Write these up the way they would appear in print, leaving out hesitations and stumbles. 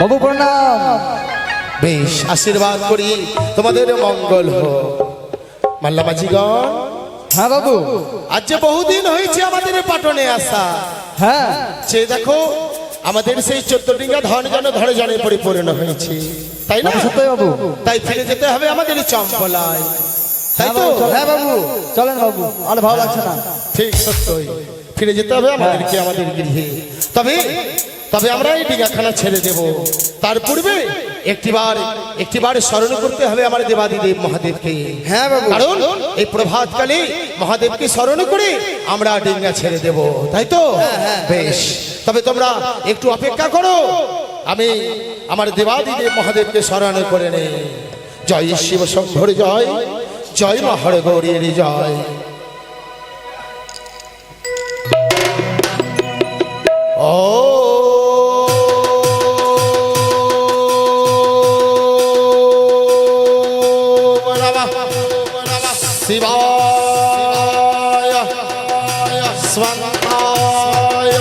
বাবু প্রণাম। বেশ, আশীর্বাদ করি তোমাদের মঙ্গল হোক। মাল্লা মাঝিগণ, হ্যাঁ বাবু। আজ যে বহুদিন হয়েছে আমাদের পাটনে আসা, হ্যাঁ সে দেখো আমাদের সেই 14 ডিঙ্গা ধন জন ধরে জনে পরিপূর্ণ হয়েছে, তাই না? সত্যই বাবু। তাই ফিরে যেতে হবে আমাদের চম্পলায়, তাই তো? হ্যাঁ বাবু, চলেন বাবু, আর ভালো লাগছে না। ঠিক সত্যই ফিরে যেতে হবে আমাদেরকে আমাদের গৃহে। তবে তবে আমরা এই ডিঙ্গাখানা ছেড়ে দেব। তার পূর্বে একটিবার স্মরণ করতে হবে আমার দেবাদিদেব মহাদেবকে। হ্যাঁ বাবু। কারণ এই প্রভাতকালে মহাদেবকে স্মরণ করে আমরা ডিঙ্গা ছেড়ে দেব, তাই তো? বেশ, তবে তোমরা একটু অপেক্ষা করো, আমি আমার দেবাদিদেব মহাদেবকে স্মরণ করে নেই। জয় শিব শম্ভুর জয়, জয় মা হর গৌরীর জয়। ও শিবায় স্বন্তায়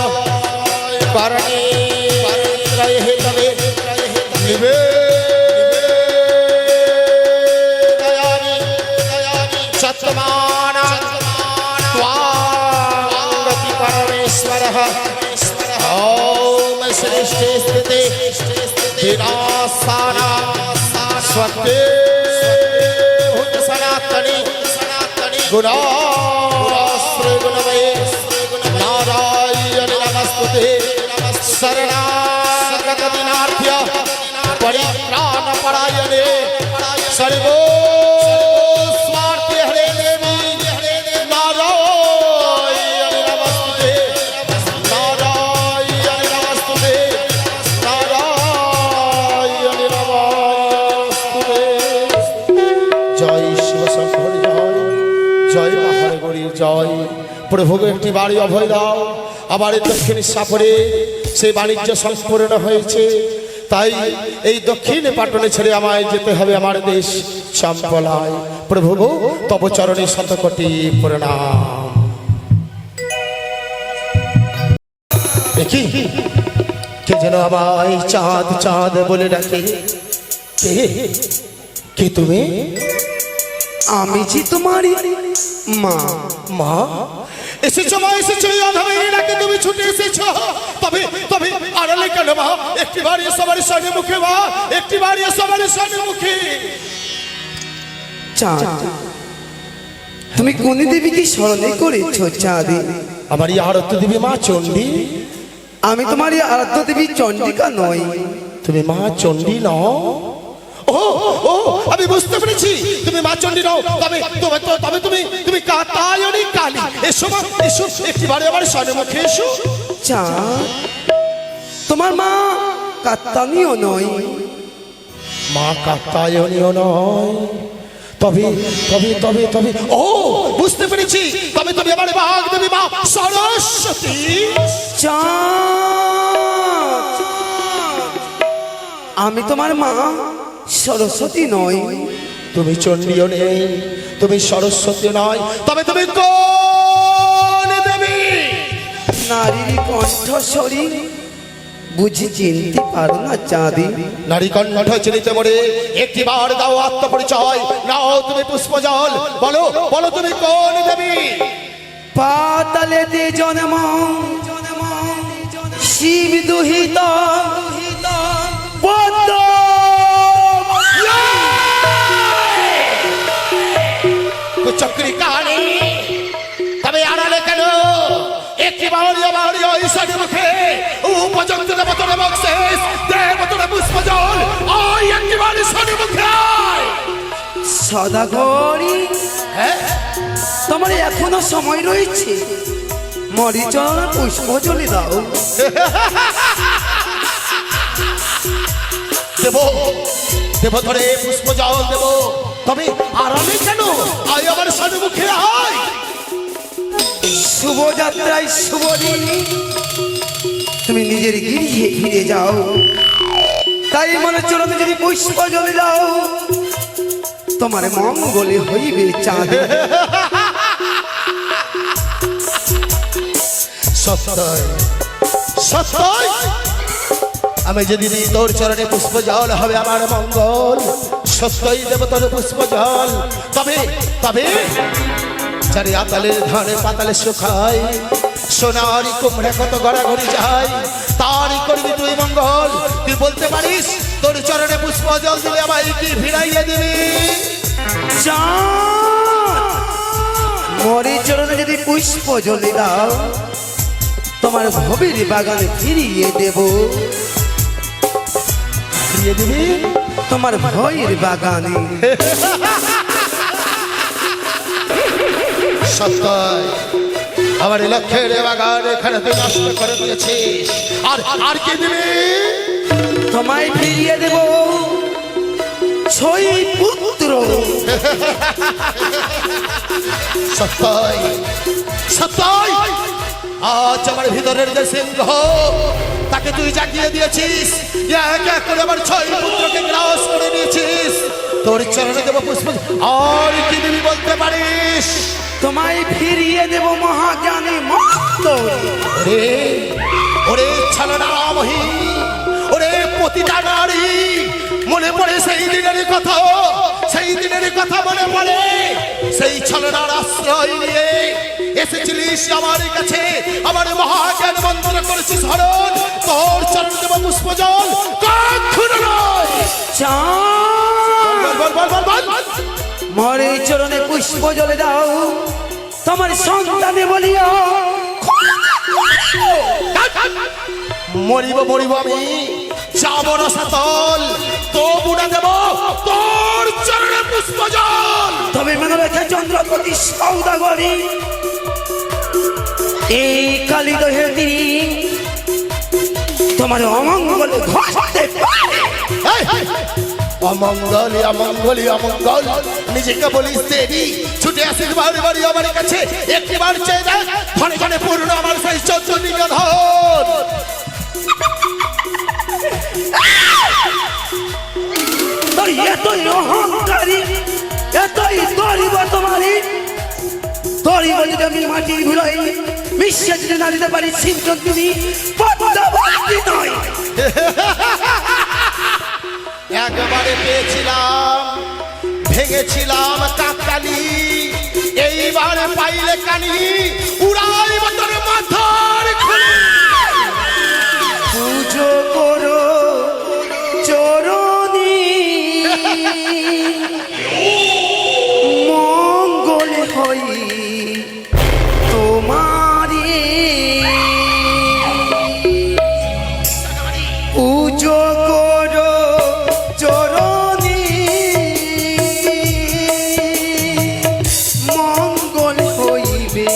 করণে ত্রয়ে তবে নিবেদয়ামি চত্মানাং ত্বাং পরমেশ্বরঃ। ओम सृष्टि स्थिति विनाशाना स्वते भूत सनातनी गुणाश्रय गुणमये नारायण नमस्तुते शरणागत दिनार्थ परित्राण परायणे सर्वो स्वार्थी हरे देवी नारायण नमस्तुते नारायण नमस्तुते नारायण नमस्तुते। জয় শিব শঙ্কর জয়, জয় মা হর গৌরীর জয়। প্রভুকে একটি বাড়ি অভয় দাও। আবার দক্ষিণ সাপরে সেই বাণিজ্য সম্পূর্ণ হয়েছে, তাই এই দক্ষিণ পাটনে ছেড়ে আমায় যেতে হবে আমার দেশ চম্পলায়। প্রভু তব চরণে শতকোটি প্রণাম। দেখি কে যেন আমায় চাঁদ চাঁদ বলে ডাকে। কে কে তুমি? আমি যে তোমারই মা। মা এসেছো, মা এসেছো, এই অধমে ডাকে তুমি ছুটে এসেছো। তবে তবে আড়ালে কেন মা? একটিবার এসো আমার সম্মুখে মা, একটিবার এসো আমার সম্মুখে। চাঁদ, তুমি কোন দেবীকে স্মরণে করেছো চাঁদে? আমার এই আরত্য দেবী মা চণ্ডী। আমি তোমার এই আরাধ্য দেবী চণ্ডিকা নই। তুমি মা চণ্ডী নও? ও ও, আমি বুঝতে পেরেছি, তুমি মা চণ্ডী নও। তবে তবে তবে তুমি তুমি কাতায়নী কালী। এসো মা, এসো, একটিবারে আমার সম্মুখে এসো। চাঁদ, তোমার মা কাত্তানীয় নয়। মা কাত্তায়নীও নয়। তবে তবে তবে তবে ও, বুঝতে পেরেছি, তবে তুমি আমার বাগ দেবী মা সরস্বতী। চাঁদ, আমি তোমার মা সরস্বতী নই। তুমি চণ্ডীও নেই, তুমি সরস্বতী নয়, তবে তুমি কোন দেবী? নারীর কণ্ঠস্বরী বুঝি চিনতে পারো না চাঁদে? নারী কণ্ঠ চিনিতে মরে একটিবার দাও আত্মপরিচয়, নাও তুমি পুষ্পজল, বলো বলো তুমি কোন দেবী? পাতালেতে জন্ম শিব দুহিত পদ্ম। চক্রী কালী, তবে আড়ালে কেন? একটিবার ঈশ্বর মুখে উপযুক্ত দেবতরে বক্সেস দেবতরে পুষ্পজল, ওই একটিবার ঈশ্বর মুখে। সদাগরি, তোমার এখনো সময় রয়েছে, মরিচর পুষ্পজলি দাও। দেব দেব ধরে পুষ্পজল দেব, তবে আরামে কেন? আয় আমার সম্মুখে আয়। শুভযাত্রায় শুভ দিন, তুমি নিজের গৃহে ফিরে যাও। তাই মনে চরণে যদি পুষ্পজলি দাও, তোমার মঙ্গলে হইবে চাঁদ। সত্যই সত্যই আমি যদি দিই তোর চরণে পুষ্প জল হবে আমার মঙ্গল, সত্যই দেব তোর পুষ্প জল। তবে তবে চারি আতালের ধানে পাতালে শুকায়, সোনারি কুমড়া কত গড়াগড়ি যায়, তারই করবি তুই মঙ্গল। তুই বলতে পারিস তোর চরণে পুষ্প জল দিলে আমায় কি ফিরাইয়ে দিবি? মরি চরণে যদি পুষ্প জলে দাও, তোমার ভবের বাগানে ফিরিয়ে দেব। ফিরিয়ে দিবি তোমার ভয়ের বাগানে। সত্যই আমার লক্ষ্যের বাগান এখানে তুই নষ্ট করে দিয়েছিস, আর আর কি দিবি? তোমায় ফিরিয়ে দেব ছয় পুত্র। সত্যই সত্যই আজ আমার ভিতরের যে সিংহ তাকে তুই জাগিয়ে দিয়েছিস, এক এক করে আমার 6 পুত্রকে গ্রাস করে নিয়েছিস। তোর চরণে দেব পুষ্প, আর কি দিবি বলতে পারিস? তোমায় ফিরিয়ে দেব মহাজ্ঞানী মস্ত। ওরে ওরে ছলনামহী, ওরে পতিতা নারী, মনে পড়ে সেই দিনের কথা, সেই দিনের কথা মনে পড়ে। সেই ছলনার আশ্রয় নিয়ে এসেছিলিস আমার কাছে, আমার মহাজ্ঞান মন্ত্র করেছিস হরণ। তোর চরণ দেব পুষ্প জল কখনো নয়। বল বল বল বল বল। মরে চরণে পুষ্প জলে দাও, তোমার সন্তানে বলিও মরিব মরিব আমি যাব না সাতল, তবু না দেব তোর চরণে পুষ্প জল। তবে মনে রেখে চন্দ্রপতি সৌদাগরী, এই কালী দহের দিন তোমার অমঙ্গল ঘটতে পারে। এই, এই, অমঙ্গল অমঙ্গল অমঙ্গল নিজেকে বলিস দেবী, ছুটে আসিস বাড়ি বাড়ি আমার কাছে, একটিবার চেয়ে দেখ ঘনে ঘনে পূর্ণ আমার সেই 14 নিবেদন। তোর এতই অহংকারী, এতই গরিব তোমারই, গরিব যদি আমি মাটি ভুলাই মিশিয়ে যদি না দিতে পারি, সিমটন তুমি পদ্মাবতী নয়। একবারে পেয়েছিলাম, ভেঙেছিলাম কাকতালি, এইবার পাইলে কানি উড়াই তোর মাথার খুলি। পুজো করো চরণী, মঙ্গল হই তোমারি। পুজো করো চরণী, মঙ্গল হইবে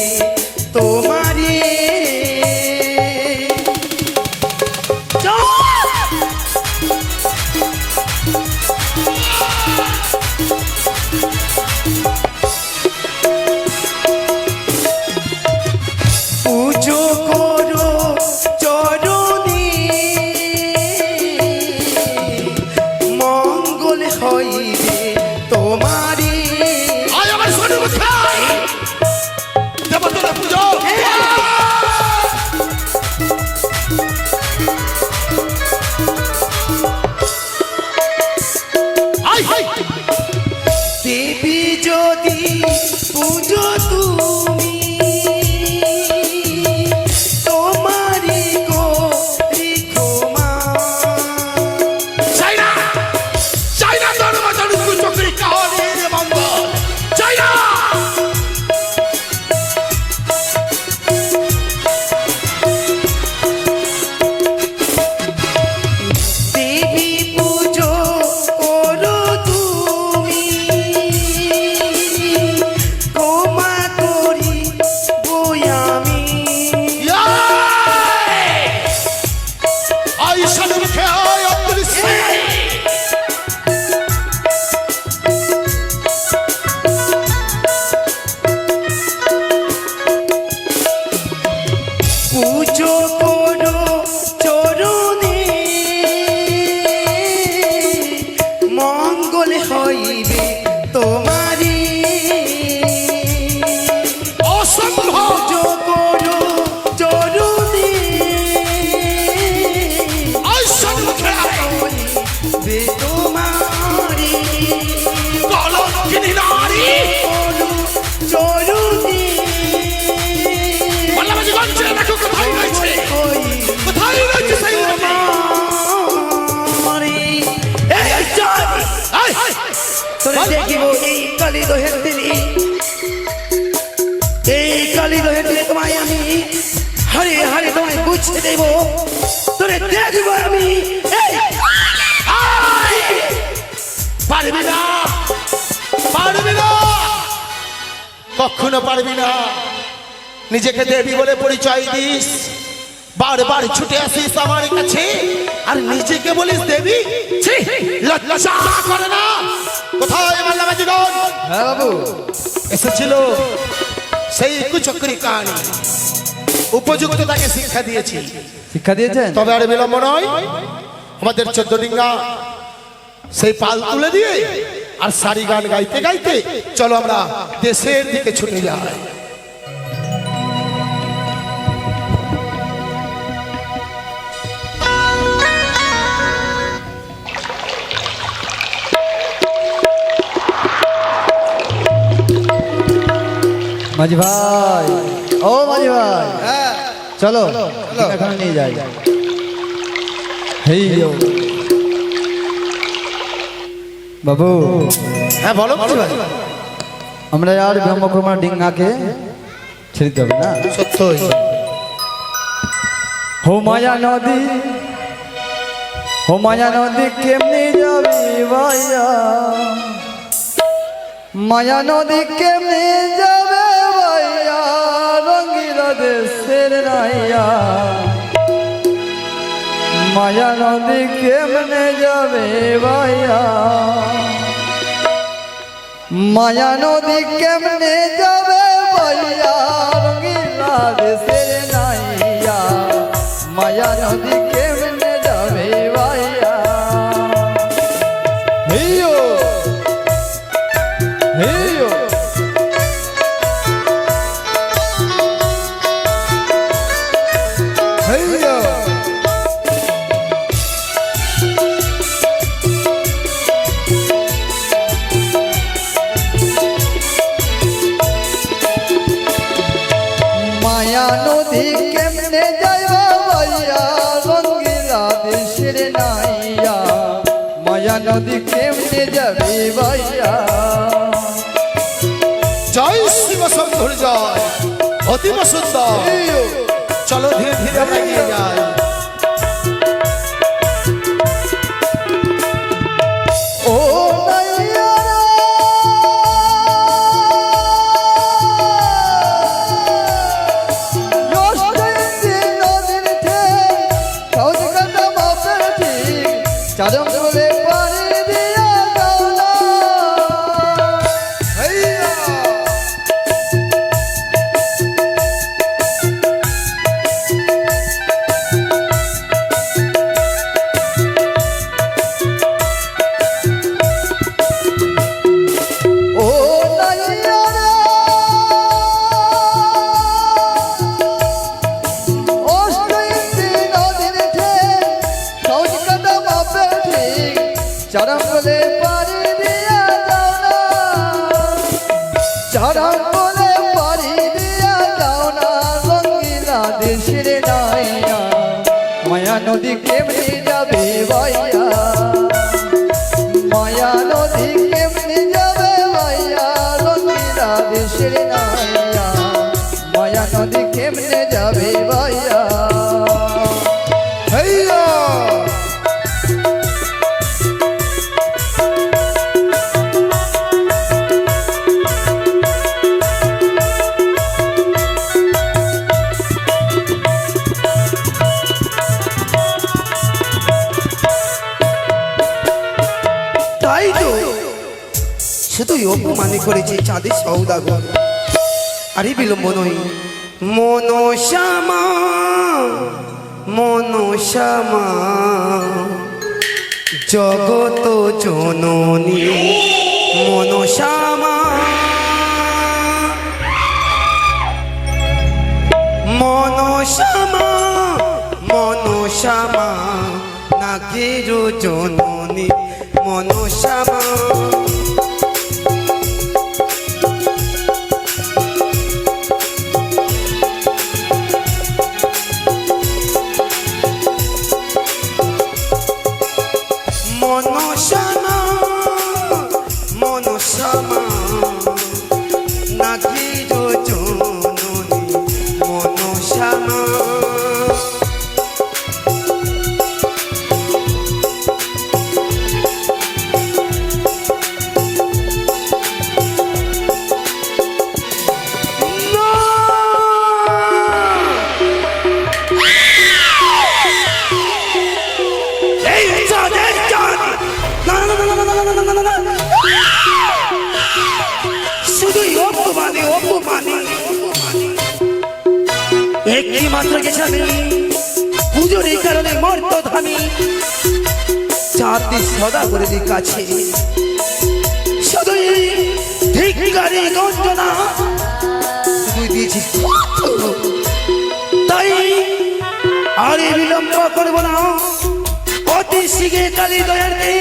বেতুমারি কলঙ্কিনী নারী চরুনি বল্লভাজি গঞ্জে দেখো কোথায় রয়েছে, কোথায় রয়েছে সেই নারী? তোরে দেখিব এই কালী দোহের দিলি, এই কালী দোহের দিলে তোমায় আমি হারে হারে তোমায় বুঝতে দেব, তোরে দেখব আমি। পারবি না, পারবি না, কখনো পারবি না। নিজেকে দেবী বলে পরিচয় দিস, বারবার ছুটে আসিস আমার কাছে, আর নিজেকে বলিস দেবী। ছি, লজ্জা করে না? কোথায় বল্লভাজিগণ? হ্যাঁ বাবু, এসেছিল সেই কুচক্রি কাহিনী, উপযুক্ত তাকে শিক্ষা দিয়েছি। শিক্ষা দিয়েছেন? তবে আর বিলম্ব নয়, আমাদের 14 ডিঙ্গা সেই পাল তুলে দিয়ে আর সারি গান গাইতে গাইতে চলো আমরা দেশের দিকে ছুটে যাই। মাঝি ভাই, ও মাঝি ভাই, চলো এখানে নিয়ে যাই। হেই ও। বাবু, হ্যাঁ বলো কি ভাই? আমরা আর ব্রহ্মকুমার ডিঙ্গাকে ছেড়ে দিতে হবে না? সত্যই হো মায়া নদী, হো মায়া নদী কেমনি যাবি ভাইয়া, মায়া নদী কেমনি যাবে ভাইয়া, রঙ্গিলা দেশের নাইয়া, মায়া নদী কেমনে যাবে ভাইয়া, মায়া নদী কেমনে যাবে ভাইয়া, রঙ্গিলা দেশের নাইয়া, মায়া নদী কেমনে যাবে ভাইয়া। হেইয়ো হেইয়ো, হেইয়ো। মায়া নদী কেমনে যাইবা ভাইয়া, রঙ্গিলা দেশের নাইয়া, মায়া নদী কেমনে যাবে ভাইয়া। জয় শিব শঙ্কর জয়, অতীব সুন্দর। চলো ধীরে ধীরে আমরা এগিয়ে যাই। ও নাইয়া রে, নষ্টে নদীর ঠেক, সহজ কথা মাপের ঠিক, চারম বলে পানি দিয়া যাও না। হেইয়া। ও নাইয়া রে, অষ্টইন্দ্রি নদীর ঠেক, সহজ কথা মাপের ঠিক, চারম বলে পানি দিয়া যাও না, চারম বলে পানি দিয়া যাও না, রঙ্গিলা দেশের নাইয়া, মায়া নদী কেমনি যাবে ভাইয়া, মায়া নদী কেমনি যাবে ভাইয়া, রঙ্গিলা দেশের নাইয়া, মায়া নদী কেমনে যাবে ভাইয়া। হেইয়া। তাই তো শুধুই অপমানে করেছে চাঁদের সৌদাগর। আরে বিলম্ব নয়, মনসামা মনসামা জগত জননী, মনসামা মনসামা মনসামা নাগের জননী। মনি মনসামা মনসামা মনসামা নাকি জননী মনসামা শুধুই অপমানে অপমানে একটি মাত্র গেছে আমি পুজোর এই কারণে মর্ত ধামি চাঁদটি সদা করে দিই কাছে শুধুই ধিক্কারি গঞ্জনা তুই দিয়েছিস তাই আর বিলম্ব করবো না অতি শীঘ্র কালী দয়ার নেই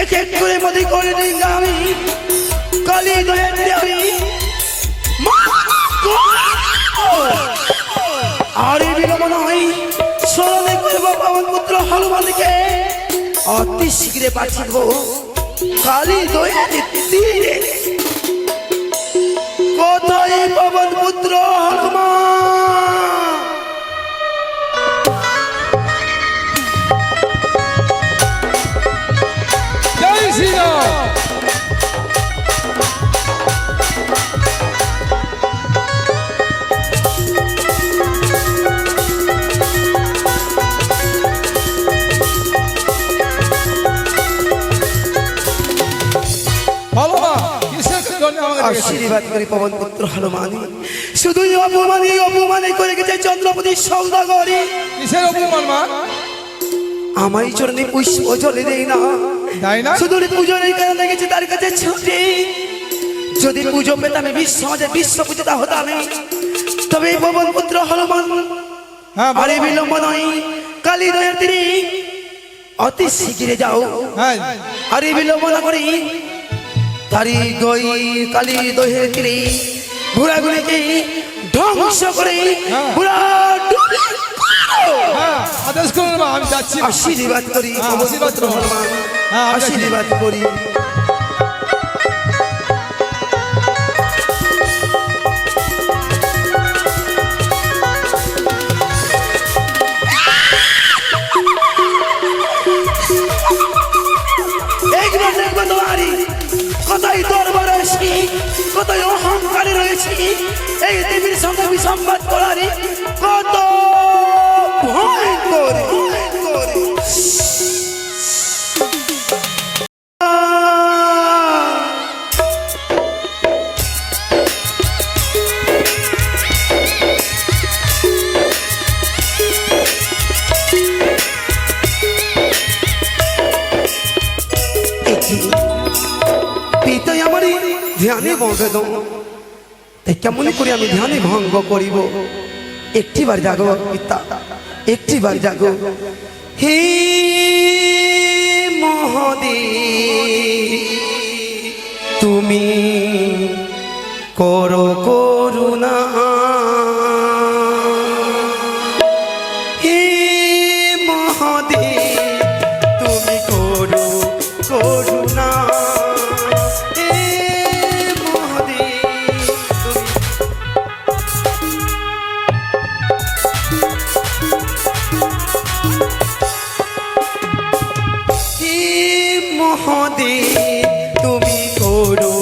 এক এক করে মধ্যে করে দিই আমি কালী দয়ার আমি আর বিলম্ব নয় স্মরণে করবো পবন পুত্র হনুমানকে অতি শীঘ্র পাঠিয়ে দেবো কালী দয়ার তীরে কোথায় পবন পুত্র হনুমান জয় শ্রীরাম। আশীর্বাদ করি পবন পুত্র হনুমান শুধুই অপমানে অপমানে করে গেছে চন্দ্রপতি সৌদাগরী কিসের অপমান মা? আমায় চরণে পুষ্প জলে দেই না তাই না? শুধু পুজোর এই কারণে গেছে তার কাছে ছুটি যদি পুজো পেতাম বিশ্ব সমাজে বিশ্ব পূজিতা হতাম তবে পবন পুত্র হনুমান হ্যাঁ, বলো। আরে বিলম্ব নয় কালী দয়ার তীরে অতি শীঘ্রে যাও হ্যাঁ। আরে বিলম্ব না করি তারি দই কালী দহের তীরে ঘোড়াগুলিকে ধ্বংস করে হ্যাঁ। ঘোড়া ডুবে হ্যাঁ, আদেশ করুন মা, আমি যাচ্ছি। আশীর্বাদ করি হ্যাঁ, পবন আশীর্বাদ পুত্র করুন। হনুমান হ্যাঁ, আমি আশীর্বাদ করি কোথায় দরবার আসি কোথায় অহংকারে রয়েছে এই দেবীর সঙ্গে বিসম্বাদ করার কত ভয়ঙ্কর পিতাই আমারই ধ্যানে বসে দাও তাই কেমন করে আমি ধ্যানে ভঙ্গ করিব একটিবার জাগো পিতা একটিবার জাগো হে মহাদেব তুমি করো করুণা হে মহাদেব তুমি করো করুণা হে মহাদেব হে মহাদেব তুমি করো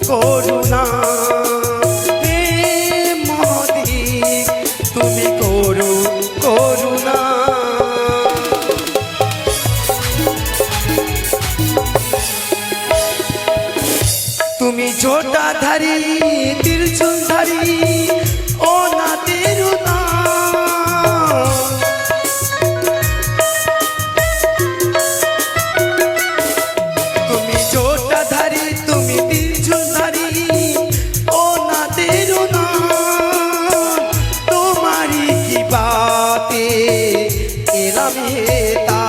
করুণা হে মহাদেব তুমি করো করুণা তুমি জটাধারী ত্রিশূলধারী ও না তেরুনা তুমি জটাধারী তুমি ত্রিশূলধারী ও না তেরুনা তোমারি কি বাতে এলাম হেতা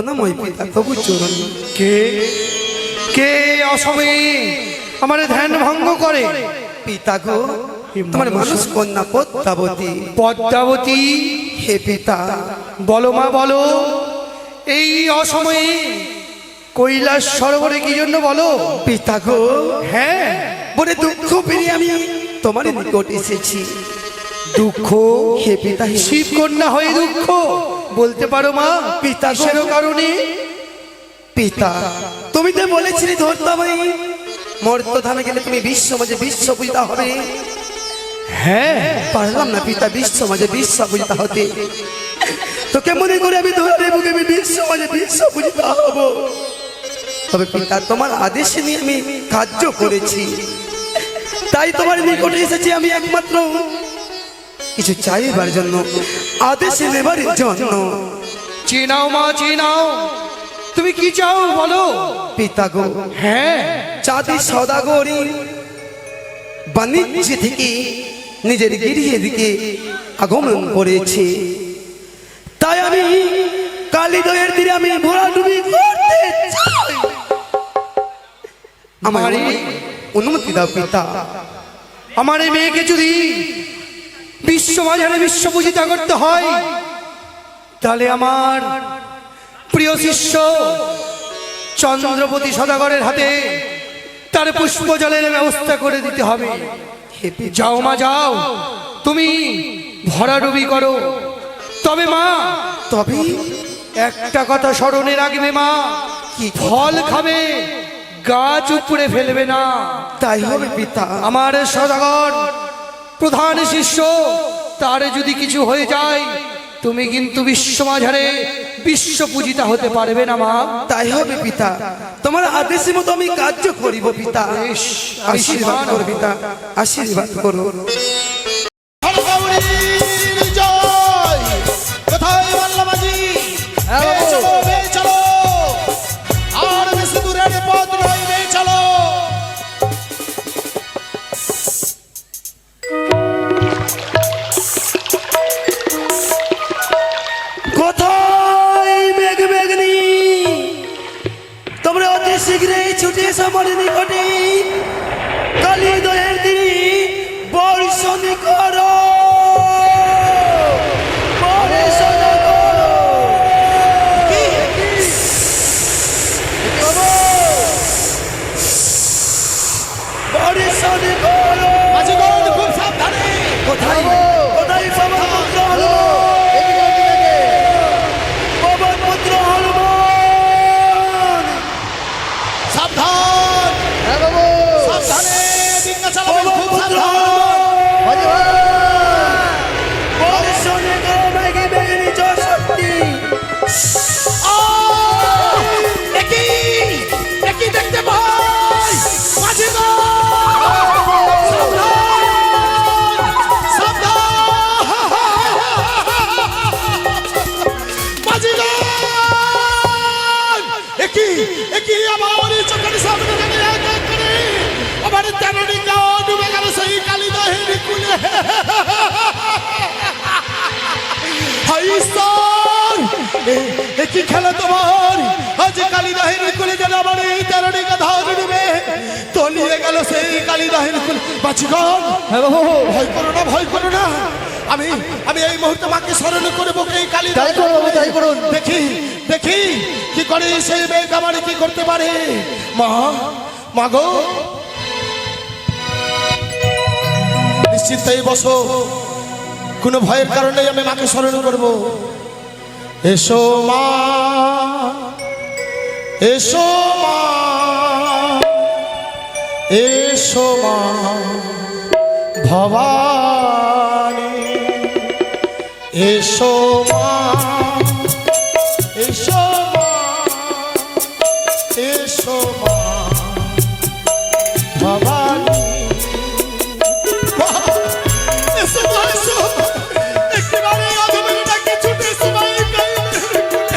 করুণাময় পিতা তবু চরণ। কে কে অসময়ে আমার ধ্যান ভঙ্গ করে? পিতা গো, তোমার মানুষ কন্যা পদ্মাবতী। পদ্মাবতী? হে পিতা, বলো মা বলো, এই অসময়ে কৈলাস সরোবরে কি জন্য বলো? পিতা গো, হ্যাঁ, বলে দুঃখ পেরিয়ে আমি তোমার নিকট এসেছি। দুঃখ? হে পিতা, শিব কন্যা হয়ে দুঃখ বলতে পারো মা? পিতা গো, কিসের কারণে? পিতা, তুমি তো বলেছিলে ধর্তাময়ী মর্তধামে গেলে তুমি বিশ্ব মাঝে বিশ্ব পূজিতা হবে। হ্যাঁ, পারলাম না পিতা বিশ্ব মাঝে বিশ্ব পূজিতা হতে। তোকে মনে করে আমি ধরে বুকে আমি বিশ্ব মাঝে বিশ্ব পূজিতা হব। তবে পিতা, তোমার আদেশ নিয়ে আমি কার্য করেছি, তাই তোমার নিকটে এসেছি আমি একমাত্র কিছু চাইবার জন্য, আদেশ নেবার জন্য। চিনাও মা চিনাও, তুমি কি চাও বলো? পিতা গো, হ্যাঁ, চাঁদি সদাগরি বাণিজ্য থেকে নিজের গিরিয়ে দিকে আগমন করেছে, তাই আমি কালিদয়ের তীরে আমি ভরাডুবি করতে চাই। আমার অনুমতি দাও পিতা। আমার এই মেয়েকে যদি বিশ্ব মাঝারে বিশ্ব পূজিতা করতে হয়, তাহলে আমার প্রিয় শিষ্য চন্দ্রপতি সদাগরের হাতে তার পুষ্প জলের ব্যবস্থা করে দিতে হবে। যাও মা যাও, তুমি ভরাডুবি করো। তবে মা, তবে একটা কথা স্মরণে রাখবে মা, কি? ফল খাবে, গাছ উপড়ে ফেলবে না। তাই হবে পিতা। আমার সদাগর প্রধান শিষ্য, তার যদি কিছু হয়ে যায়, তুমি কিন্তু বিশ্ব মাঝারে বিশ্ব পূজিতা হতে পারবে না মা। তাই হবে পিতা, তোমার আদেশের মতো আমি কার্য করিব পিতা। আশীর্বাদ করো পিতা, আশীর্বাদ করো। কোথায় বাল্লামাজি? হ্যাঁ বাবু। চলো মেয়ে চলো, আর বেশি দূরের পথ নয়, মেয়ে চলো। কোথায় মেঘ মেঘনি, তোমরা অতি শীঘ্রই ছুটে এসো আমার নিকটে। কালিদয়ের দিনে বর্ষণ করো, বর্ষণ করো। বর্ষণ করো। মাঝিগণ খুব সাবধানে। কোথায় কোথায় সবার পুত্র হলো, বাবার পুত্র হনুমান। সাবধান হ্যাঁ বাবু। সাবধানে ডিঙ্গা চালাবেন, বাবার খুব পুত্র সাবধান। হনুমান। বাজি ভাই। বর্ষণে করো মেঘে মেঘে জয় শক্তি। একই দেখতে পাই। মাঝিগণ সাবধান সাবধান। মাঝিগণ একই আমার চোখের সামনে থেকে এক এক করে আমার 13 ডিঙ্গা ডুবে গেল সেই কালিদহের কুলে। হাই ঈশ্বর, একই খেলা তোমার। আজ কালিদহের কুলে যেন আমার এই 13 ডিঙ্গা ধান ডুবে তলিয়ে গেল সেই কালিদহের কুলে। বাছিগণ, হ্যাঁ বাবু। ভয় করো না, ভয় করো না। আমি আমি এই মুহূর্তে মাকে স্মরণ করবো এই কালী। তাই করুন বাবু, তাই করুন। দেখি দেখি কি করে সেই মেঘ আমার কি করতে পারে। মা, মা গো, নিশ্চিন্তেই বসো, কোনো ভয়ের কারণে আমি মাকে স্মরণ করব। এসো মা, এসো মা, এসো মা ভবানী, এসো মা, এসো মা, এসো মা ভবানী। এসো মা, এসো, একেবারে অধমের ডাকে ছুটে এসো মা এই কালিদহের কুলে।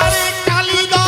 আরে কালিদা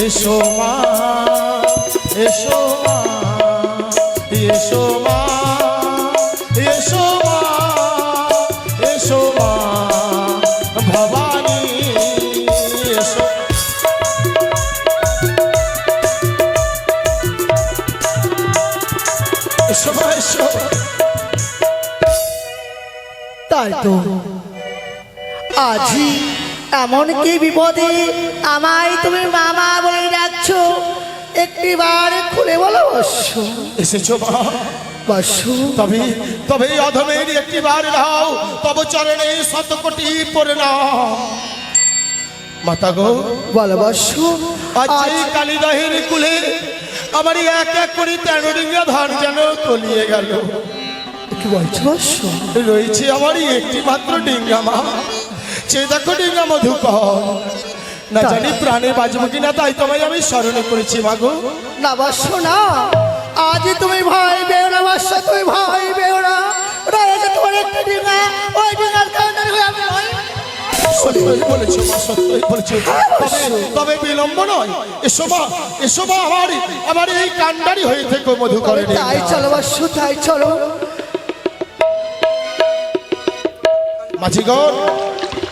এসো মা এসো মা এসো মা এসো মা এসো মা ভবানী এসো এসো মা এসো তাই তো আজি এমন কি বিপদে আমায় তুমি মামা বলে ডাকছো একটিবার খুলে বলো বৎস এসেছো মা বৎস তবে তবে এই অধমের একটি বার দাও তব চরণে শত কোটি প্রণাম মাতা গো বলো বৎস আজ এই কালিদাহের কুলে আমার এক এক করে 13 ডিঙ্গা ধান যেন তলিয়ে গেল কি বলছো বৎস রয়েছে আমারই একটি মাত্র ডিঙ্গা মা সে দেখো ডিঙ্গা মধুকর না জানি প্রাণে বাঁচবো কিনা তাই তোমায় আমি স্মরণে করেছি মাগো না বৎস না আজ তুমি ভয় পেও না বৎস তুমি ভয় পেও না রয়েছে তোমার একটা ডিঙা ওই ডিঙার কারণে আমি সত্যই বলেছো মা সত্যই বলেছো তবে বিলম্ব নয় এসো মা আমার এই কান্ডারি হয়ে থেকো মধুকরের তাই চলো বৎস তাই চলো মাঝিগণ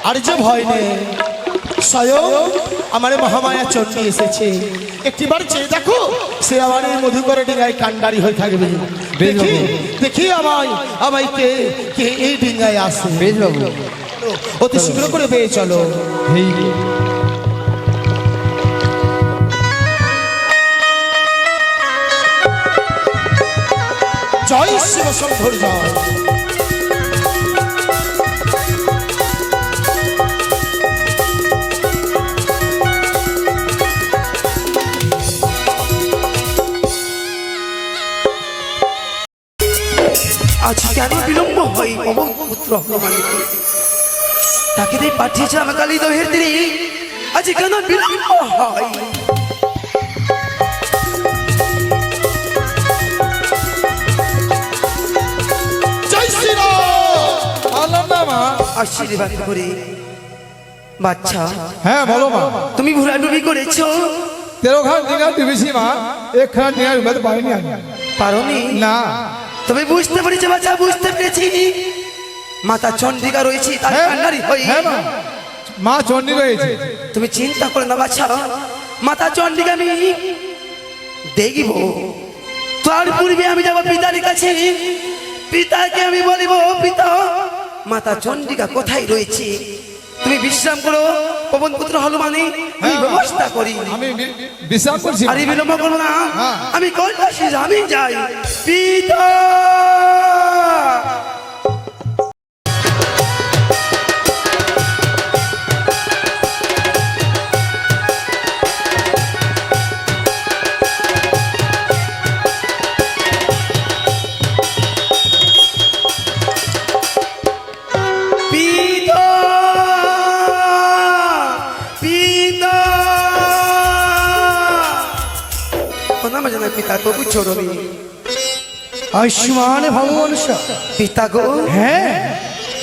আর যে ভয় নেই স্বয়ং আমার মহামায়া চণ্ডী এসেছে একটিবার চেয়ে দেখো সে আমার এই মধুকরে ডিঙ্গায় কান্ডারি হয়ে থাকবে দেখি দেখি আমায় কে কে এই ডিঙ্গায় আসে বেশ বাবু অতি শীঘ্র করে পেয়ে চলো হেই জয় শিব শম্ভুর জয় আজ কেন বিলম্ব হয় পবন পুত্র হনুমানকে তাকে দিয়ে পাঠিয়েছিলাম কালিদহের তীরে আজ কেন বিলম্ব হয় জয় শ্রীরাম আশীর্বাদ করে বাচ্চা হ্যাঁ বলো মা তুমি ভুলাডুবি করেছো 13 ঘাট ডিঙ্গা ডুবেছি মা একখানা ডিঙ্গা ডুবাতে পারিনি আমি পারোনি না তবে বুঝতে পেরেছি বাচ্চা বুঝতে পেরেছি মাতা চন্ডিকা রয়েছে তার কান্ডারি হই হ্যাঁ মা মা চণ্ডী রয়েছে তুমি চিন্তা করে না বাচ্চা মাতা চন্ডিকা আমি দেখব তার পূর্বে আমি যাব পিতার কাছে পিতাকে আমি বলিব পিতা মাতা চন্ডিকা কোথায় রয়েছে তুমি বিশ্রাম করো পবন পুত্র হনুমানে আমি ব্যবস্থা করি আমি বিশ্রাম করছি আরে বিলম্ব করবো না হ্যাঁ। আমি কৈলাসে আমি যাই পিতা পিতা পিতা প্রণাম জানাই পিতা তবু চরণে আয়ুষ্মান ভগবান পিতা গো হ্যাঁ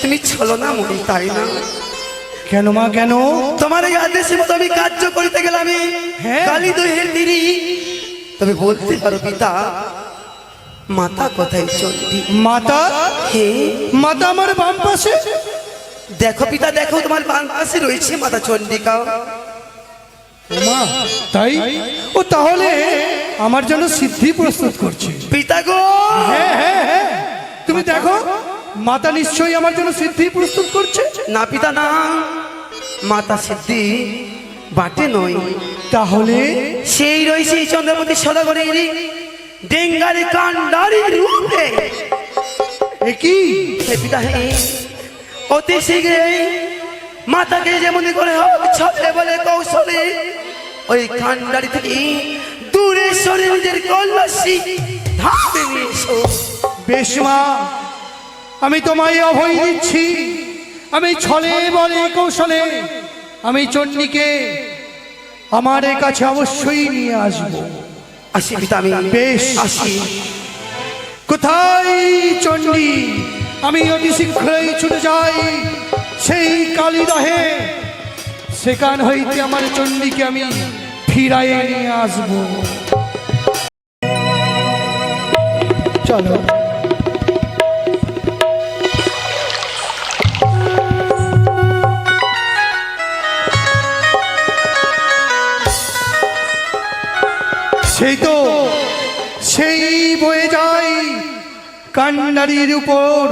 তুমি চলো না মরি তাই না কেন মা কেন তোমার এই আদেশের মতো আমি কার্য করতে গেলাম হ্যাঁ। কালিদহের দিদি তবে বলতে পারো পিতা মাতা কোথায় চন্ডী মাতা হে মাতা আমার বাম পাশে দেখো পিতা দেখো তোমার বাম পাশে রয়েছে মাতা চন্ডিকা মা তাই ও তাহলে আমার জন্য সিদ্ধি প্রস্তুত করছে পিতা গো হ্যাঁ হ্যাঁ হ্যাঁ তুমি দেখো মাতা নিশ্চয়ই আমার জন্য সিদ্ধি প্রস্তুত করছে না পিতা না মাতা সিদ্ধি বাটে নয় তাহলে সেই রয়েছে এই চন্দ্রপতি সদাগরের ডেঙ্গারি কান্ডারি রূপে এ কি হে পিতা হে অতি শীঘ্রই মাতাকে যেমন করে হোক ছলে বলে কৌশলে ওই কান্ডারি থেকে দূরে সরে নিজের কলসি ধাপে নিয়ে এসো বেশ মা আমি তোমায় অভয় দিচ্ছি আমি ছলে বলে কৌশলে আমি চণ্ডীকে আমার কাছে অবশ্যই নিয়ে আসবো আসি পিতা আমি বেশ। আসি কোথায় চণ্ডী আমি অতি শীঘ্রই ছুটে যাই সেই কালিদহে সেখান হইতে আমার চণ্ডীকে আমি ফিরাইয়ে নিয়ে আসবো। চলো। সেই বয়ে যায় কান্ডারির উপর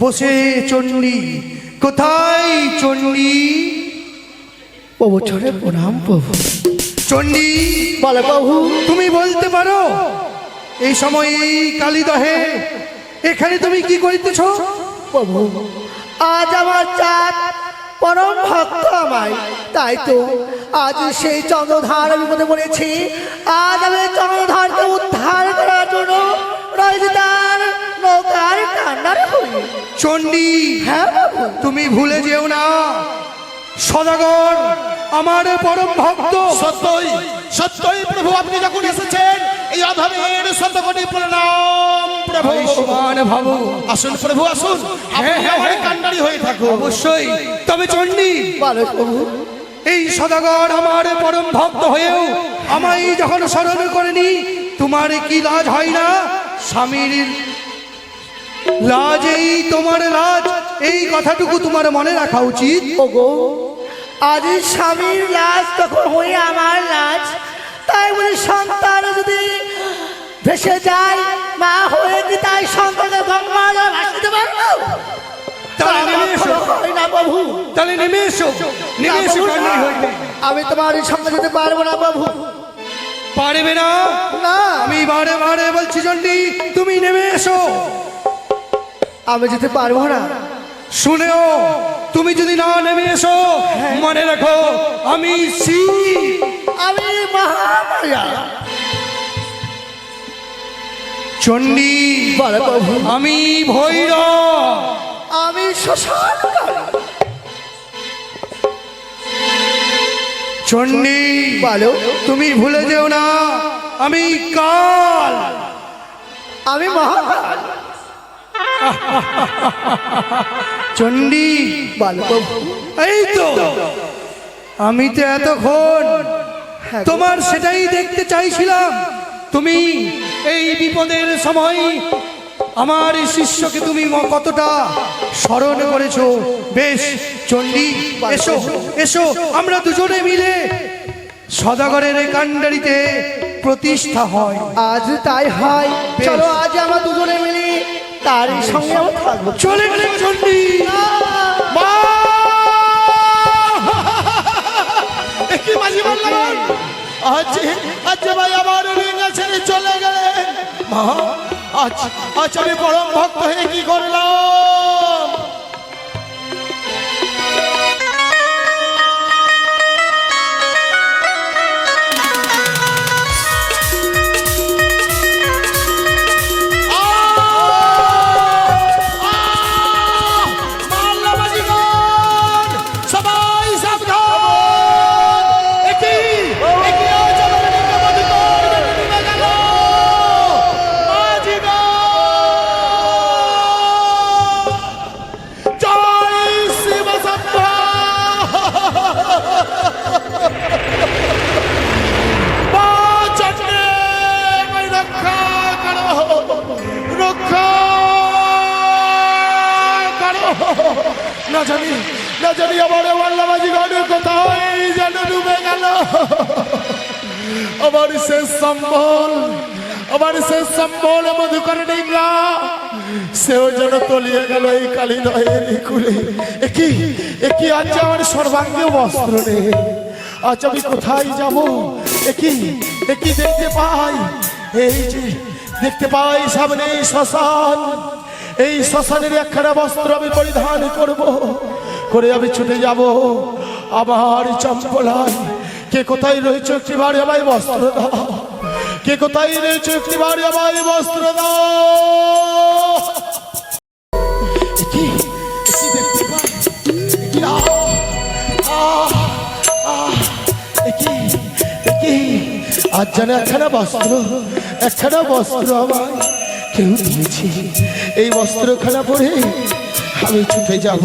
বসে চণ্ডী। কোথায় চণ্ডী? প্রভু চলে প্রণাম প্রভু। চণ্ডী বলে প্রভু, তুমি বলতে পারো এই সময় এই কালীদহে এখানে তুমি কি করিতেছ? প্রভু আজ আমার চাঁদ পরম ভক্ত আমায়, তাই তো আজ সেই চন্দ্রধার বিপদে পড়েছি। আজ আমি চন্দ্রধারকে উদ্ধার করার জন্য রয়েছে তার নৌকার কান্নার হই। চণ্ডী হ্যাঁ প্রভু, তুমি ভুলে যেও না সদাগর আমার পরম ভক্ত। সত্যই সত্যই প্রভু, আপনি যখন এসেছেন এই অধমের শতকোটি প্রণাম প্রভু। আয়ুষ্মান ভব। আসুন প্রভু আসুন, আপনি আমার কান্ডারি হয়ে থাকুন। অবশ্যই। তবে চণ্ডী বলে প্রভু, এই সদাগর আমার পরম ভক্ত হয়েও আমায় যখন স্মরণ করেনি, তোমার কি লাজ হয় না? স্বামীর লাজ এই তোমার লাজ, এই কথাটুকু তোমার মনে রাখা উচিত। ওগো আজ স্বামীর লাজ তখন হয়ে আমার লাজ, তাই বলে সন্তান যদি ভেসে যায়, মা হয়ে কি তাই সন্তানকে গঙ্গা জলে ভাসিয়ে পারবো? তাহলে নেমে এসো। হয় না প্রভু, তাহলে নেমে এসো, নেমে এসো। কান্নাই হইবে। আমি তোমার এই সঙ্গে যেতে পারবো না প্রভু। পারবে না? না, আমি বারে বারে বলছি চণ্ডী তুমি নেমে এসো। আমি যেতে পারবো না। শুনেও তুমি যদি না নেমে এসো, মনে রাখো আমি শিব, আমি মহামায়া। চণ্ডী বলে প্রভু, আমি ভৈরব, আমি শ্মশান কালী। চণ্ডী বলো, তুমি ভুলে যেও না আমি কাল। আমি মহাকাল। চণ্ডী বলো প্রভু, এই তো আমি তো এতক্ষণ তোমার সেটাই দেখতে চাইছিলাম। তুমি এই বিপদের সময় আমার শিষ্যকে তুমি কতটা স্মরণ করেছো। বেশ চণ্ডী এসো এসো, আমরা দুজনে মিলে সদাগরের কান্ডারিতে প্রতিষ্ঠা হয়। আজ তাই হয়। চলো আজ আমরা দুজনে মিলি তারই সঙ্গে আমরা থাকবো। চলে গেলে চণ্ডী। মা! এ কি মাঝি বললেন? আজ ভাই আমার রিঙ্গা ছেড়ে চলে গেলেন। মা, আজ আমি পরম ভক্ত হয়ে কি করলাম? না জানি আমার ওয়াল্লাবাজি গড়ে কোথায় যেন ডুবে গেল। আমার শেষ সম্বল মধুকর ডিঙ্গা, সেও যেন তলিয়ে গেল এই কালী নয়ের কুলে। একই আজ আমার সর্বাঙ্গে বস্ত্র নেই। আজ আমি কোথায় যাব? একই দেখতে পাই, এই যে দেখতে পাই সামনে শ্মশান। এই শ্মশানের একখানা বস্ত্র আমি পরিধান করে আমি ছুটে যাব আমার চম্পলায়। কে কোথায় রয়েছে একটি বাড়ি আমায় বস্ত্র দাও। কে কোথায় রয়েছে একটি বাড়ি আমায় বস্ত্র দাও। দেখতে পাই আজ যেন একখানা বস্ত্র আমায় কেউ দিয়েছি। এই বস্ত্রখানা পরে আমি ছুটে যাব।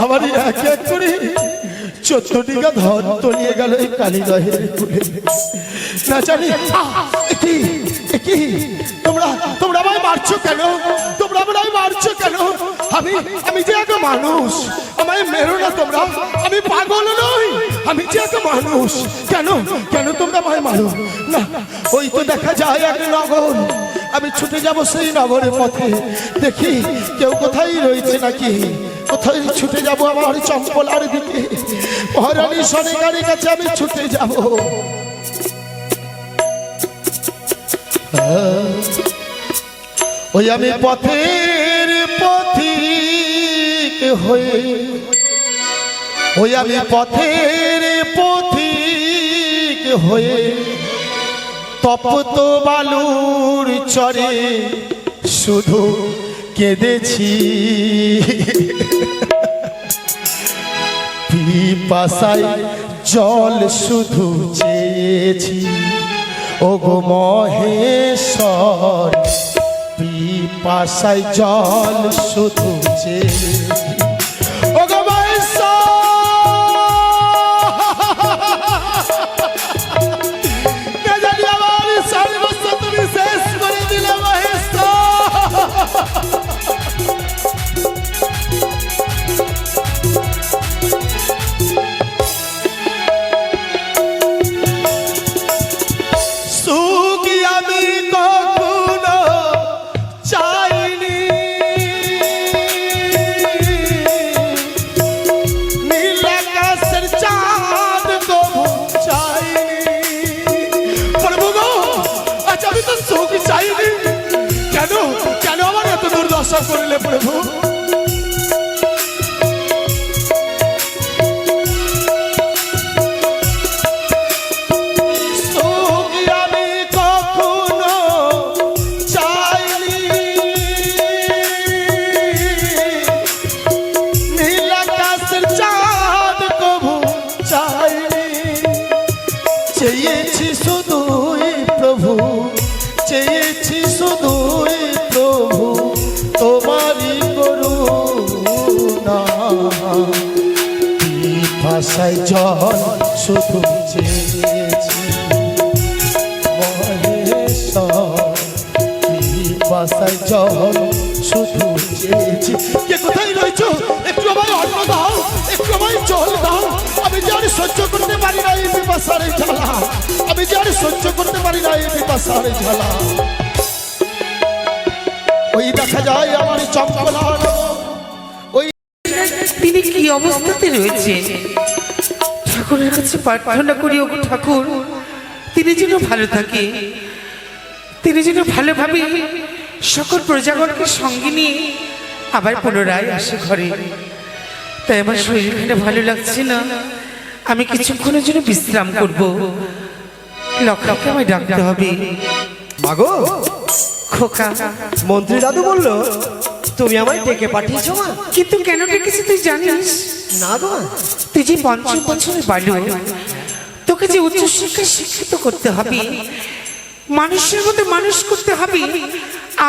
আমার এক এক করে 14 টিকা ধন তলিয়ে গেল এই কালীদহের কুলে। না জানি কি কি তোমরা তোমরা আমায় মারছো কেন? তোমরা আমায় মারছো কেন? আমি যে এক মানুষ, আমায় মেরো না তোমরা। আমি পাগল নই, আমি যে এক মানুষ। কেন কেন তোমরা আমায় মারো না? ওই তো দেখা যায় এক নগর, আমি ছুটে যাব সেই নগরের পথে, দেখি কেউ কোথায় রয়েছে নাকি। কোথায় ছুটে যাব আমার চম্পলার দিকে, মহারানী সনেকারের কাছে আমি ছুটে যাব। ওই আমি পথের পথিক হয়ে, ওই আমি পথের পথিক হয়ে তপ্ত বালুর চরে শুধু কেঁদেছি। পিপাসায় জল শুধু চেয়েছি, ওগো মহেশ্বর। পিপাসায় জল শুধু চেয়েছি, ওগো মহেশ্বর। না জানি আমার সর্বস্ব তুমি শেষ করে দিলে মহেশ্বর। আশা করলে প্রভু, আমি কখনো চাইনি, নীল আকাশের চাঁদ কবু চাইনি। চেয়েছি শুধুই প্রভু, চেয়েছি শুধুই প্রভু তোমারই করুণা। পিপাসায় জল শুধু চেয়েছি মহেশ্বর। পিপাসায় জল শুধু চেয়েছি। কে কোথায় রয়েছো? একটু আমায় অন্ন দাও, একটু আমায় জল দাও। আমি যে আর সহ্য করতে পারি না এই পিপাসার জ্বালা, আমি যে আর সহ্য করতে পারি না এই পিপাসার জ্বালা। ওই দেখা যায় আমার চম্পলার, ওই তিনি কি অবস্থাতে রয়েছে? ঠাকুরের কাছে প্রার্থনা করি, ওগো ঠাকুর, তিনি যেন ভালো থাকে, তিনি যেন ভালোভাবে সকল প্রজাগণকে সঙ্গে নিয়ে আবার পুনরায় আসে ঘরে। তাই আমার শরীরখানে ভালো লাগছে না, আমি কিছুক্ষণের জন্য বিশ্রাম করবো। লক্ষ্যকে আমায় ডাকতে হবে। মাগো, খোকা, মন্ত্রী দাদু বললো তুমি আমায় ডেকে পাঠিয়েছো মা। কিন্তু কেন ডেকেছি তুই জানিস? না গো, তুই যে ৫ বছরের বালক, তোকে যে উচ্চশিক্ষায় শিক্ষিত করতে হবে, মানুষের মধ্যে মানুষ করতে হবে।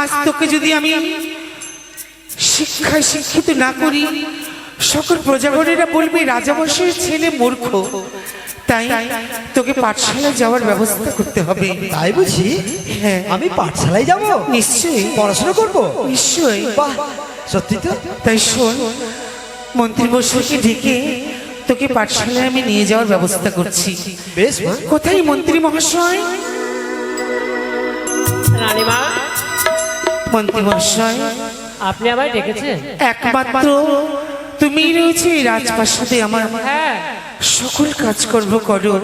আজ তোকে যদি আমি শিক্ষায় শিক্ষিত না করি, সকল প্রজাগণেরা বলবে রাজামশাইয়ের ছেলে মূর্খ। তাই তোকে পাঠশালায় যাওয়ার ব্যবস্থা করতে হবে। তাই বুঝি? হ্যাঁ, আমি পাঠশালায় যাব? নিশ্চয়ই পড়াশোনা করব? নিশ্চয়ই। বাহ, সত্যি তো? তাই শোন, মন্ত্রী মশাইকে ডেকে তোকে পাঠশালায় আমি নিয়ে যাওয়ার ব্যবস্থা করছি। বেশ মা। কোথায় মন্ত্রী মহাশয়? রানীমা, মন্ত্রী মহাশয়, আপনি আমায় ডেকেছেন? একমাত্র তুমি রয়েছে এই রাজপ্রাসাদে, আমার হ্যাঁ, সকল কাজকর্ম করো।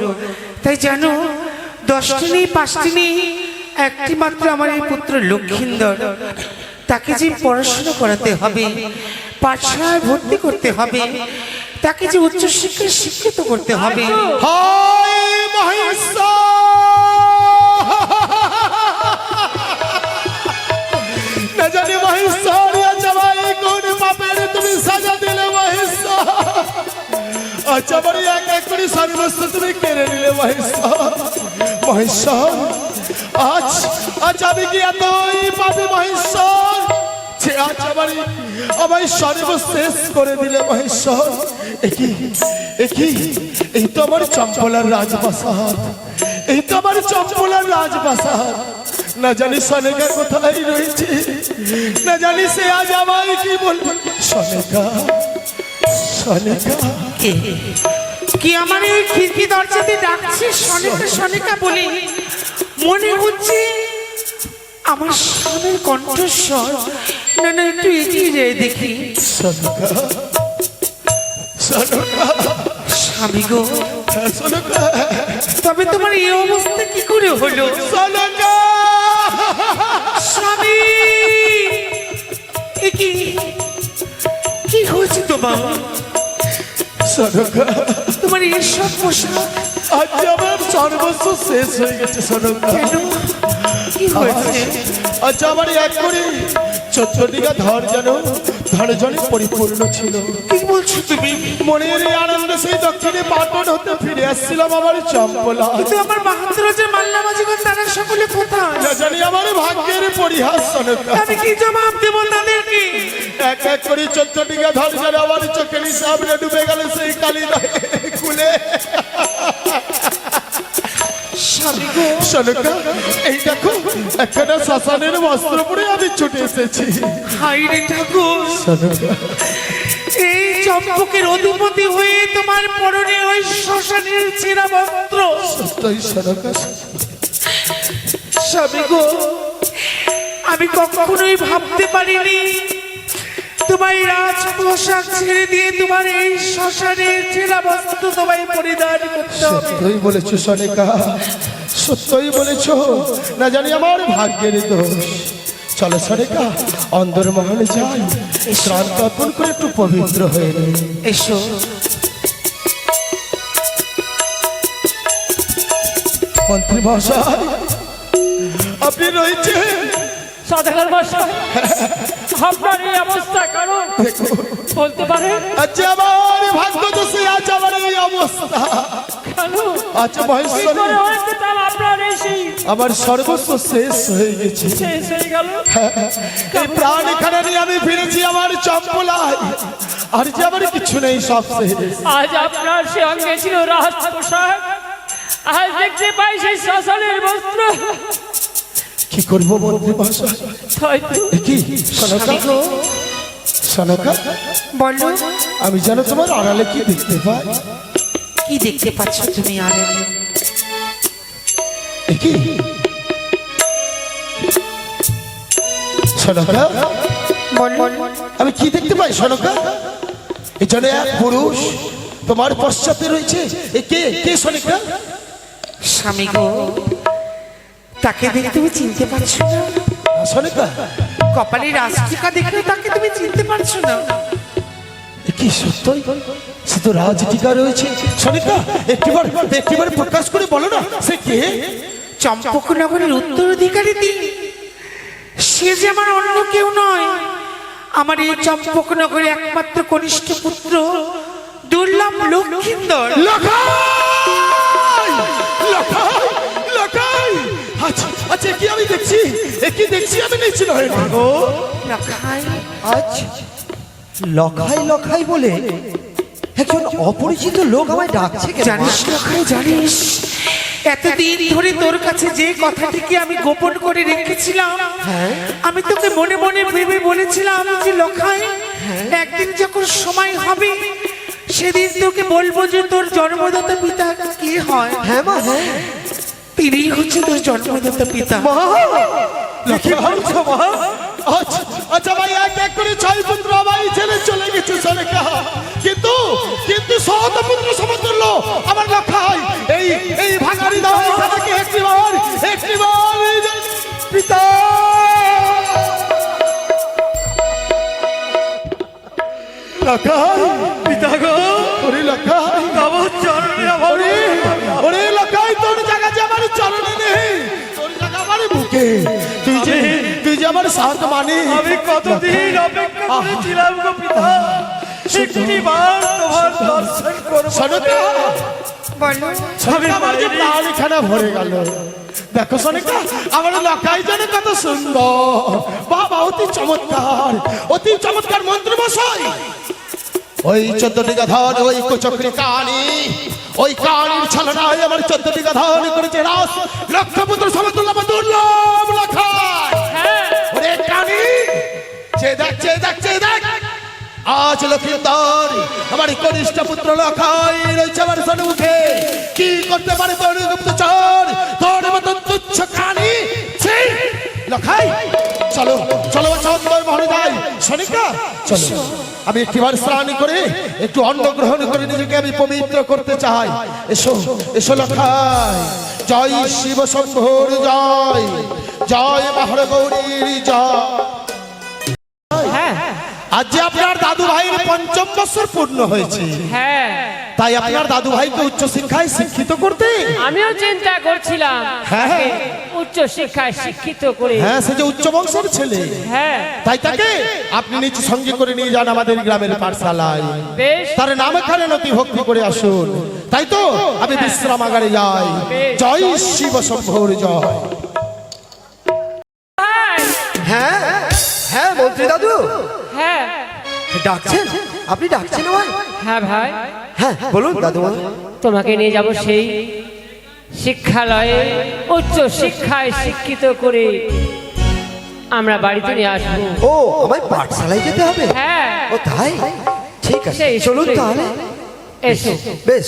তাই জানো, 10টি নেই, 5টি নেই, একটি মাত্র আমার এই পুত্র লক্ষিন্দর। তাকে যে পড়াশোনা করাতে হবে, পাঠশালায় ভর্তি করতে হবে, তাকে যে উচ্চশিক্ষায় শিক্ষিত করতে হবে। হায় মহেশ্বর। না জানি মহেশ্বর জবাই কোন পাপের তুমি সাজা দিলে মহেশ্বর। আচ্ছা বড় এক এক করে সর্বস্ব তুমি কেড়ে নিলে মহেশ্বর। মহেশ্বর, আজ আজ আমি কি এতই পাপী মহেশ্বর যে আজ আমায় সর্বশেষ করে দিলে মহেশ্বর। এই তো আমার চম্পলার রাজপ্রাসাদ, এই তো আমার চম্পলার রাজপ্রাসাদ। না জানি সনেকা কোথায় রয়েছে, না জানি সে আজ আমায় কি বলবে। সনেকা, সনেকা, কি আমার এই খিড়কি দরজাতে ডাকছে সনেকা সনেকা বলে? মনে হচ্ছে আমার স্বামীর কণ্ঠস্বর। না না, একটু এগিয়ে যায় দেখি। সনেকা, সনেকা, স্বামী গো, সনেকা, তবে তোমার এই অবস্থা কি করে হলো? সনেকা, স্বামী, এ কি কি হয়েছে তোমার? সনেকা, তোমার এইসব পোশাক আজ আমার সর্বস্ব শেষ হয়ে গেছে। সনেকা, কেন? কি হয়েছে? আজ আমার এক করে 14 দিঘা ধর যেন ধরে জলে পরিপূর্ণ ছিল। কি বলছো তুমি? মনের এই আনন্দে সেই দক্ষিণে পাটন হতে ফিরে আসছিলাম আমার চম্পলা। কিন্তু আমার বাহাদুর রাজার মাল্লা মাঝিগণ তারা সকলে কোথায়? না জানি আমার ভাগ্যের পরিহাস। সনেকা, আমি কি জবাব দেব তাদেরকে? এক এক করে 14 দিঘা ধর যেন আমার চোখের সামনে ডুবে গেল সেই কালী খুলে। সনেকা, এই দেখো একটা শ্মশানের বস্ত্র পরে আমি ছুটে এসেছি। হাই রে ঠাকুর, সনেকা, এই চম্পকের অধিপতি হয়ে তোমার পরনে ওই শ্মশানের ছেঁড়া বস্ত্র। সত্যই সনেকা, স্বামী গো, আমি কখনোই ভাবতে পারিনি তোমার রাজ পোশাক ছেড়ে দিয়ে তোমার এই শ্মশানের ছেঁড়া বস্ত্র তোমায় পরিধান করতে হবে। সত্যই বলেছো সনেকা, সত্যই বলেছো। না জানি আমার ভাগ্যের দোষ। চলো সনেকা, অন্দরমহলে যাই, শ্রান্ত অর্পণ করে একটু পবিত্র হয়ে নেই। এসো। মন্ত্রী মহাশয়, আপনি রয়েছেন? সদাগর মশাই, আপনার এই অবস্থা কারণ বলতে পারেন? আজ আমার ভাগ্য দোষে আজ আমার এই অবস্থা। কেন? আজ মহেশ্বরী, কি করে হয়েছে তা আপনার এই সেই আমার সর্বস্ব শেষ হয়ে গেছে। শেষ হয়ে গেল? এই প্রাণ এখানে নিয়ে আমি ফিরেছি আমার চম্পলায়। আর যে আমার কিছু নেই, সব শেষ। আজ আপনার সে অঙ্গে ছিল রাজ পোশাক, আজ দেখতে পাই সেই শ্মশানের বস্ত্র। কি করবো মন্ত্রী মহাশয়? হয়তো কি সনকা, সনকা, বলো, আমি যেন তোমার আড়ালে কি দেখতে পাই। কি দেখতে পাচ্ছ তুমি? আর কি সনকা, আমি কি দেখতে পাই সনকা? এখানে এক পুরুষ তোমার পশ্চাতে রয়েছে। এ কে? কে সনকা? স্বামী গো, তাকে দেখে তুমি চিনতে পারছো না? সনকা, কপালে রাজটিকা দেখলে তাকে তুমি চিনতে পারছো না? এ কি সত্যই? সে তো রাজটিকা রয়েছে। সনিকা, একটিবার প্রকাশ করে বলো না, সে কে? চম্পকনগরের উত্তরাধিকারী তিনি। সে যে আমার অন্য কেউ নয়, আমার এই চম্পকনগরের একমাত্র কনিষ্ঠ পুত্র দুর্লভ লক্ষিন্দর। আচ্ছা, কি আমি দেখছি? কি দেখছি আমি? নিশ্চিত হয়ে গো লখাই, আজ লখাই লখাই বলে একজন অপরিচিত লোক আমায় ডাকছে কেন? জানিস লখাই, জানিস এতদিন ধরে তোর কাছে যে কথাটিকে আমি গোপন করে রেখেছিলাম, আমি তোকে মনে মনে ভেবে বলেছিলাম যে লখাই, একদিন যখন সময় হবে সেদিন তোকে বলবো যে তোর জন্মদাতা পিতা কে হয়। হ্যাঁ মা, হ্যাঁ। তিনি হচ্ছে তোর জন্মদাতা পিতা। আচ্ছা ভাই, এক করে 6 পুত্র আমায় ছেড়ে চলে গেছে সনেকা, কিন্তু সহত পুত্র সমতুল্য আমার লখাই। এই ভাঙারি দাও এখানে একটিবার পিতা। লখাই, পিতা গো, ওরে লখাই, আমার চরণে, ওরে লখাই, তোর জায়গা যে আমার চরণে নেই, তোর জায়গা আমার বুকে। তুই যে আমার সাথ মানে। আমি কতদিন অপেক্ষা করেছিলাম গো পিতা, একটিবার তোমার দর্শন করব। সনকা, বলো, আমার যে প্রাণ এখানে ভরে গেল। দেখো সোনিকা আমার লখাই যেন কত সুন্দর, বাবা অতি চমৎকার মন্ত্র মশাই। ওই 14টি গাধার ওই কুচক্রি কানি, ওই কানির ছলনায় আমার 14টি গাধার করেছে রাস, লক্ষপুত্র সমতুল্য দুর্লভ লখাই। ওরে কানি চেয়ে দেখ আজ লক্ষ্মীন্দর আমার কনিষ্ঠ পুত্র লখাই রয়েছে আমার সম্মুখে। কি করতে পারে তোর গুপ্তচর, তোর মতন তুচ্ছ কানি? লখাই চলো মহলে যাই। সোনিকা চলো, আমি একটিবার স্নান করে একটু অন্ন গ্রহণ করে নিজেকে আমি পবিত্র করতে চাই। এসো লখাই। জয় শিব শম্ভুর জয়, জয় মহার গৌরীর জয়। আজ যে আপনার দাদু ভাইয়ের 5ম বছর পূর্ণ হয়েছে, হ্যাঁ তাই আপনার দাদু ভাইকে উচ্চ শিক্ষায় শিক্ষিত করতে আমিও চিন্তা করছিলাম হ্যাঁ, হ্যাঁ। উচ্চ শিক্ষায় শিক্ষিত করে, হ্যাঁ সে যে উচ্চ বংশের ছেলে, হ্যাঁ তাই তাকে আপনি নিজ সঙ্গে করে নিয়ে যান আমাদের গ্রামের পাঠশালায়। বেশ তার নাম এখানে নথি ভক্তি করে আসুন। তাই তো আমি বিশ্রামাগারে যাই। জয় শিব শম্ভুর জয়। ভাই, হ্যাঁ হ্যাঁ মন্ত্রী দাদু হ্যাঁ ডাকছেন? আপনি ডাকছেন ভাই? হ্যাঁ ভাই, হ্যাঁ বলুন দাদু ভাই। তোমাকে নিয়ে যাব সেই শিক্ষালয়ে, উচ্চ শিক্ষায় শিক্ষিত করে আমরা বাড়িতে নিয়ে আসবো। ও আমায় পাঠশালায় যেতে হবে? হ্যাঁ ও তাই, ঠিক আছে সেই চলুন স্কুলে। তাহলে। এসো। বেশ